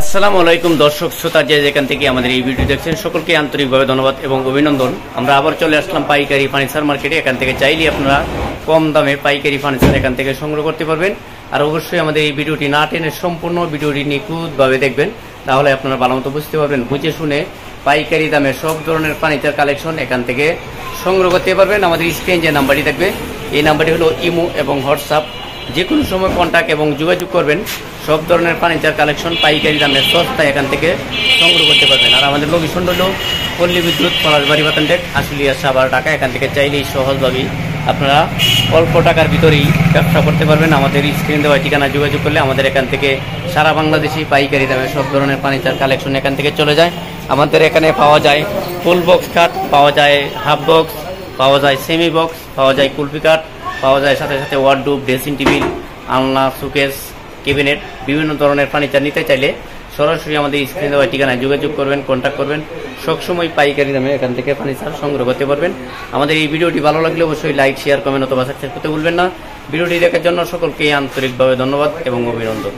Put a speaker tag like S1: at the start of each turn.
S1: আসসালামু আলাইকুম দর্শক শ্রোতা, যে যেখান থেকে আমাদের এই ভিডিও দেখছেন সকলকে আন্তরিকভাবে ধন্যবাদ এবং অভিনন্দন। আমরা আবার চলে আসলাম পাইকারি ফার্নিচার মার্কেটে। এখান থেকে চাইলে আপনারা কম দামে পাইকারি ফার্নিচার এখান থেকে সংগ্রহ করতে পারবেন। আর অবশ্যই আমাদের এই ভিডিওটি না টেনে সম্পূর্ণ ভিডিওটি নিখুঁতভাবে দেখবেন, তাহলে আপনারা ভালো মতো বুঝতে পারবেন। বুঝে শুনে পাইকারি দামে সব ধরনের ফার্নিচার কালেকশন এখান থেকে সংগ্রহ করতে পারবেন। আমাদের স্ক্রিনে যে নাম্বারটি থাকবে, এই নাম্বারটি হলো ইমো এবং হোয়াটসঅ্যাপ। যে কোনো সময় কন্ট্যাক্ট এবং যোগাযোগ করবেন। সব ধরনের ফার্নিচার কালেকশন পাইকারি দামে সস্তায় এখান থেকে সংগ্রহ করতে পারবেন। আর আমাদের লোকেশন হলো পল্লী বিদ্যুৎ, পলাশবাড়ি, বাতানটেক, আশুলিয়া, সাভার, ঢাকা। এখান থেকে চাইলেই সহজভাবেই আপনারা অল্প টাকার ভিতরেই ব্যবসা করতে পারবেন। আমাদের স্ক্রিন দেওয়া ঠিকানা যোগাযোগ করলে আমাদের এখান থেকে সারা বাংলাদেশি পাইকারি দামে সব ধরনের ফার্নিচার কালেকশন এখান থেকে চলে যায়। আমাদের এখানে পাওয়া যায় ফুল বক্স কাঠ, পাওয়া যায় হাফ বক্স, পাওয়া যায় সেমি বক্স, পাওয়া যায় কুলপি কাঠ, পাওয়া যায় সাথে সাথে ওয়ার্ডরোব, ড্রেসিং টেবিল, আলনা, শোকেস, ক্যাবিনেট। বিভিন্ন ধরনের ফার্নিচার নিতে চাইলে সরাসরি আমাদের স্ক্রিনে দেওয়া ঠিকানায় যোগাযোগ করবেন, কন্ট্যাক্ট করবেন। সবসময় পাইকারি দামে এখান থেকে ফার্নিচার সংগ্রহ করতে পারবেন। আমাদের এই ভিডিওটি ভালো লাগলে অবশ্যই লাইক, শেয়ার, কমেন্ট অথবা সাবস্ক্রাইব করতে ভুলবেন না। ভিডিওটি দেখার জন্য সকলকে আন্তরিকভাবে ধন্যবাদ এবং অভিনন্দন।